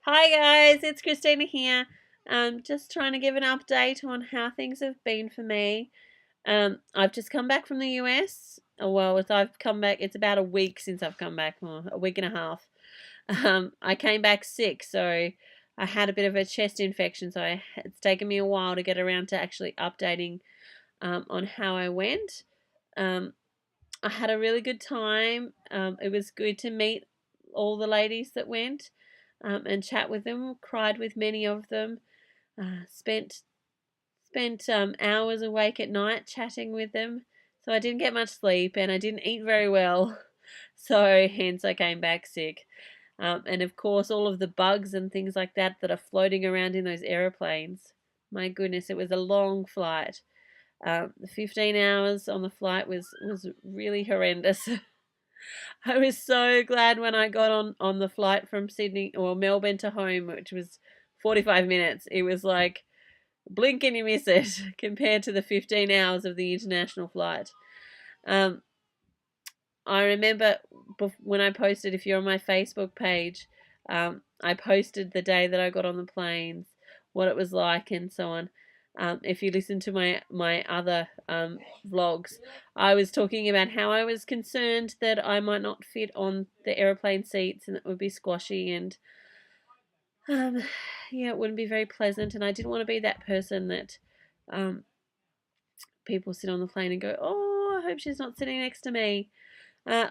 Hi guys, it's Christina here. Just trying to give an update on how things have been for me. I've just come back from the US. I've come back, it's about a week since I've come back, or a week and a half. I came back sick, so I had a bit of a chest infection, so it's taken me a while to get around to actually updating on how I went. Um, I had a really good time. It was good to meet all the ladies that went and chat with them. Cried with many of them. Spent hours awake at night chatting with them. So I didn't get much sleep and I didn't eat very well. So hence I came back sick. And of course, all of the bugs and things like that that are floating around in those aeroplanes. My goodness, it was a long flight. The 15 hours on the flight was really horrendous. I was so glad when I got on the flight from Sydney or Melbourne to home, which was 45 minutes. It was like blink and you miss it compared to the 15 hours of the international flight. Um, I remember when I posted, if you're on my Facebook page, I posted the day that I got on the planes, what it was like, and so on. If you listen to my other vlogs, I was talking about how I was concerned that I might not fit on the aeroplane seats and it would be squashy and um, yeah, it wouldn't be very pleasant. And I didn't want to be that person that um, people sit on the plane and go, "Oh, I hope she's not sitting next to me."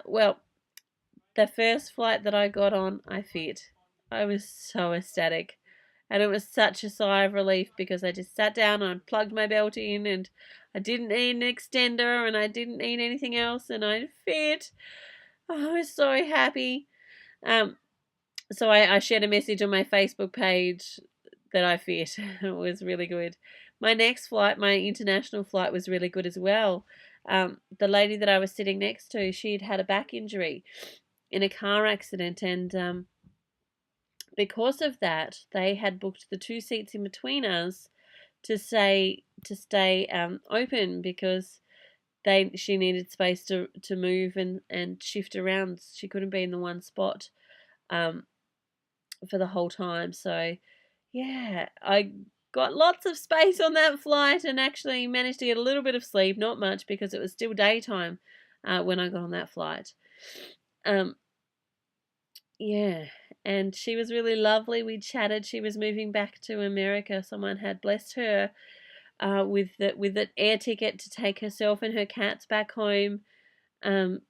Well, the first flight that I got on, I fit. I was so ecstatic. And it was such a sigh of relief because I just sat down and plugged my belt in and I didn't need an extender and I didn't need anything else and I fit. Oh, I was so happy. Um, so I shared a message on my Facebook page that I fit. It was really good. My next flight, my international flight, was really good as well. The lady that I was sitting next to, she'd had a back injury in a car accident, and because of that, they had booked the two seats in between us to stay open because she needed space to move and shift around. She couldn't be in the one spot um, for the whole time. So yeah, I got lots of space on that flight and actually managed to get a little bit of sleep. Not much because it was still daytime when I got on that flight. Um, Yeah, and she was really lovely. We chatted. She was moving back to America. Someone had blessed her with an air ticket to take herself and her cats back home. Um,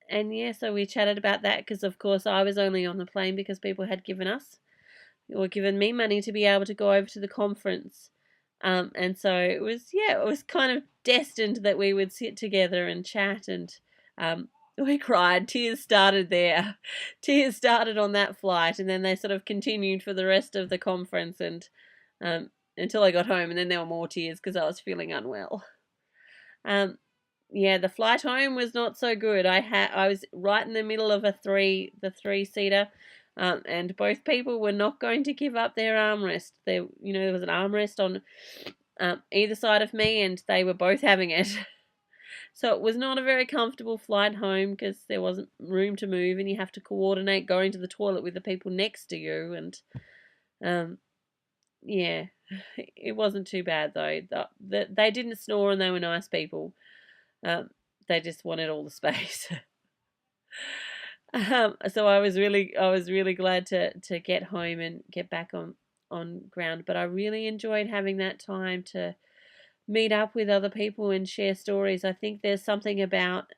and yeah, so we chatted about that because, of course, I was only on the plane because people had given me money to be able to go over to the conference. And so it was kind of destined that we would sit together and chat and we cried. Tears started there. Tears started on that flight and then they sort of continued for the rest of the conference and until I got home and then there were more tears because I was feeling unwell. Um, yeah, the flight home was not so good. I was right in the middle of the three seater, and both people were not going to give up their armrest. There was an armrest on either side of me, and they were both having it. So it was not a very comfortable flight home because there wasn't room to move, and you have to coordinate going to the toilet with the people next to you. And um, yeah, it wasn't too bad though. They didn't snore, and they were nice people. Um, they just wanted all the space. So I was really glad to get home and get back on ground. But I really enjoyed having that time to meet up with other people and share stories. I think there's something about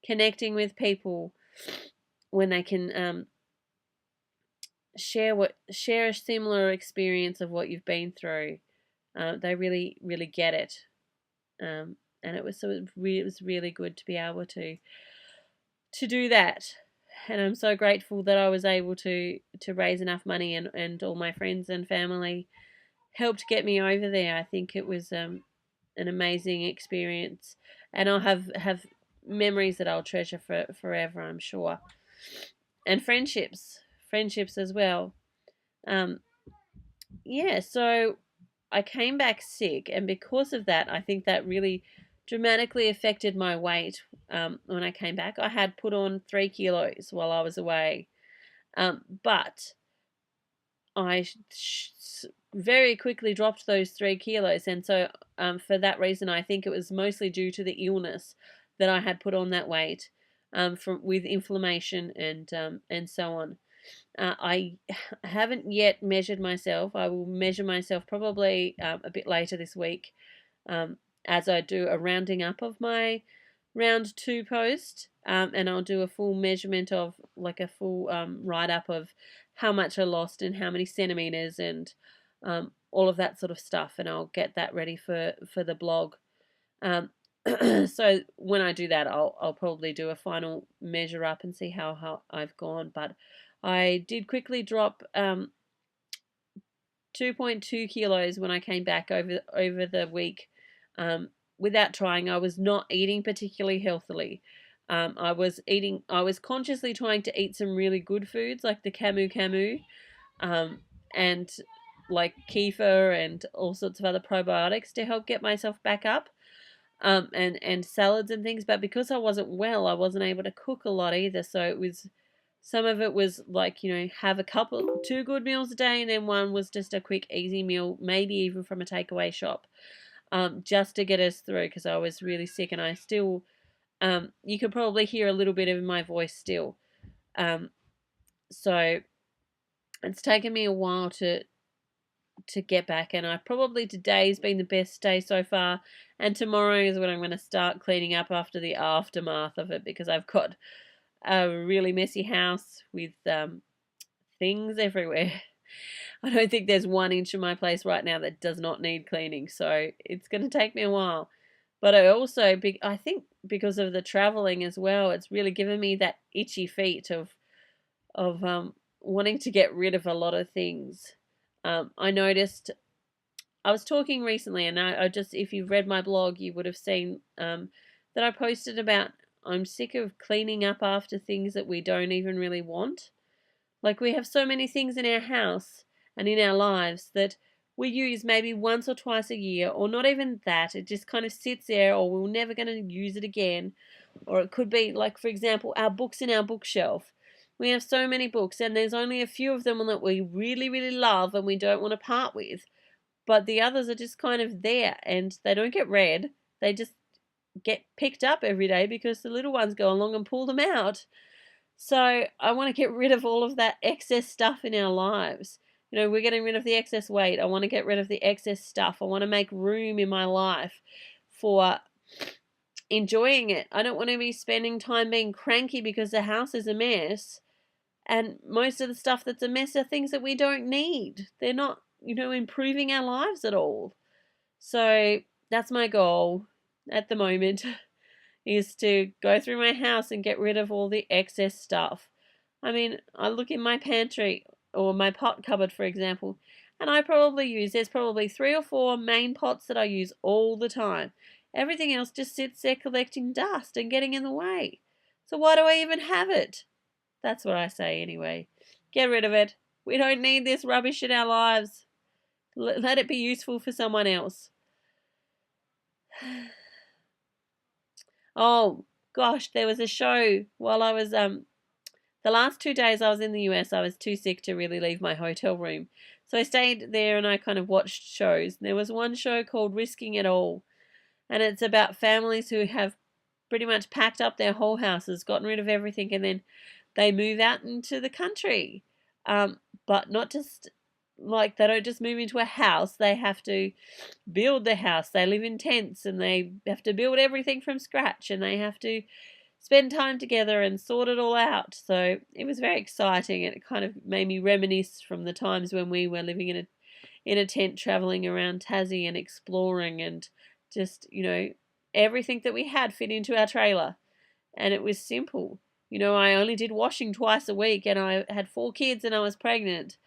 connecting with people when they can share a similar experience of what you've been through. They really get it, and it was really good to be able to do that. And I'm so grateful that I was able to raise enough money and all my friends and family helped get me over there. I think it was an amazing experience, and I'll have memories that I'll treasure for forever, I'm sure, and friendships as well. Um, yeah, so I came back sick, and because of that, I think that really dramatically affected my weight when I came back. I had put on 3 kilos while I was away. But I very quickly dropped those 3 kilos, and so for that reason, I think it was mostly due to the illness that I had put on that weight, from with inflammation and so on. I haven't yet measured myself. I will measure myself probably a bit later this week, um, as I do a rounding up of my round 2 post, and I'll do a full measurement of like a full write up of how much I lost and how many centimeters and all of that sort of stuff, and I'll get that ready for the blog. So when I do that, I'll probably do a final measure up and see how I've gone. But I did quickly drop 2.2 kilos when I came back over the week, without trying. I was not eating particularly healthily. I was consciously trying to eat some really good foods like the camu, and like kefir and all sorts of other probiotics to help get myself back up, and salads and things. But because I wasn't well, I wasn't able to cook a lot either. So it was, some of it was like, have a couple, 2 good meals a day, and then one was just a quick, easy meal, maybe even from a takeaway shop, just to get us through because I was really sick, and I still, you could probably hear a little bit of my voice still. So it's taken me a while to get back, and I probably today's been the best day so far, and tomorrow is when I'm going to start cleaning up after the aftermath of it, because I've got a really messy house with things everywhere. I don't think there's 1 inch of my place right now that does not need cleaning, so it's going to take me a while. But I think because of the traveling as well, it's really given me that itchy feet of wanting to get rid of a lot of things. I noticed, I was talking recently, and I just, if you've read my blog, you would have seen that I posted about, I'm sick of cleaning up after things that we don't even really want. Like, we have so many things in our house and in our lives that we use maybe once or twice a year, or not even that. It just kind of sits there, or we're never going to use it again. Or it could be, like, for example, our books in our bookshelf. We have so many books, and there's only a few of them that we really, really love and we don't want to part with. But the others are just kind of there, and they don't get read. They just get picked up every day because the little ones go along and pull them out. So I want to get rid of all of that excess stuff in our lives. We're getting rid of the excess weight. I want to get rid of the excess stuff. I want to make room in my life for enjoying it. I don't want to be spending time being cranky because the house is a mess. And most of the stuff that's a mess are things that we don't need. They're not, improving our lives at all. So that's my goal at the moment, is to go through my house and get rid of all the excess stuff. I mean, I look in my pantry or my pot cupboard, for example, and there's probably 3 or 4 main pots that I use all the time. Everything else just sits there collecting dust and getting in the way. So why do I even have it? That's what I say anyway. Get rid of it. We don't need this rubbish in our lives. Let it be useful for someone else. Oh, gosh, there was a show while I was, the last 2 days I was in the US, I was too sick to really leave my hotel room. So I stayed there and I kind of watched shows. There was one show called Risking It All, and it's about families who have pretty much packed up their whole houses, gotten rid of everything, and then they move out into the country. But not just, like, they don't just move into a house, they have to build the house. They live in tents and they have to build everything from scratch, and they have to spend time together and sort it all out. So it was very exciting, and it kind of made me reminisce from the times when we were living in a tent, traveling around Tassie and exploring, and just, everything that we had fit into our trailer. And it was simple. I only did washing twice a week, and I had 4 kids and I was pregnant.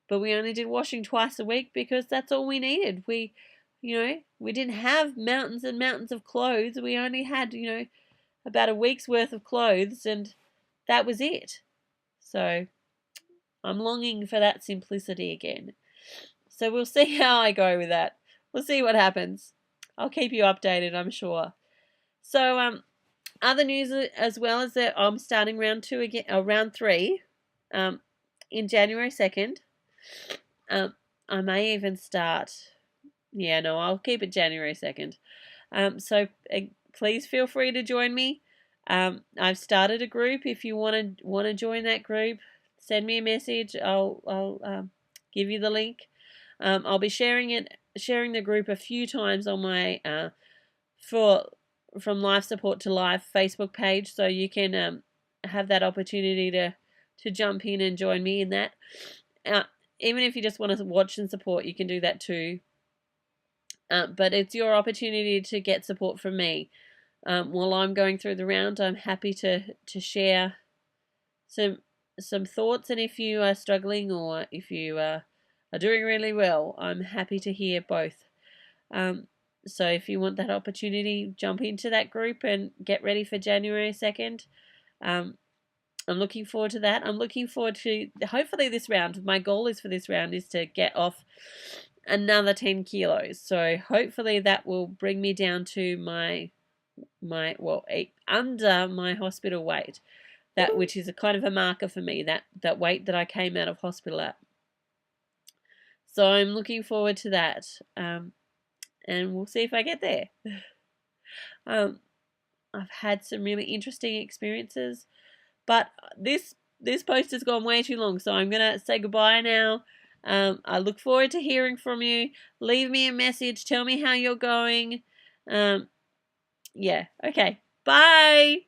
But we only did washing twice a week because that's all we needed. We didn't have mountains and mountains of clothes. We only had, about a week's worth of clothes, and that was it. So I'm longing for that simplicity again. So we'll see how I go with that. We'll see what happens. I'll keep you updated, I'm sure. So other news as well is that I'm starting round 2 again, round 3. in January 2nd. I may even start. Yeah, no, I'll keep it January 2nd. So please feel free to join me. I've started a group. If you want to join that group, send me a message. I'll give you the link. I'll be sharing the group a few times on my from Life Support to Life Facebook page, so you can have that opportunity to jump in and join me in that. Even if you just want to watch and support, you can do that too. But it's your opportunity to get support from me. While I'm going through the round, I'm happy to share some thoughts, and if you are struggling or if you are doing really well, I'm happy to hear both. So if you want that opportunity, jump into that group and get ready for January 2nd. I'm looking forward to that. I'm looking forward to hopefully this round. My goal is for this round is to get off another 10 kilos. So hopefully that will bring me down to my under my hospital weight, that which is a kind of a marker for me, that weight that I came out of hospital at. So I'm looking forward to that, and we'll see if I get there. I've had some really interesting experiences, but this post has gone way too long, so I'm gonna say goodbye now. I look forward to hearing from you. Leave me a message. Tell me how you're going. Yeah. Okay. Bye.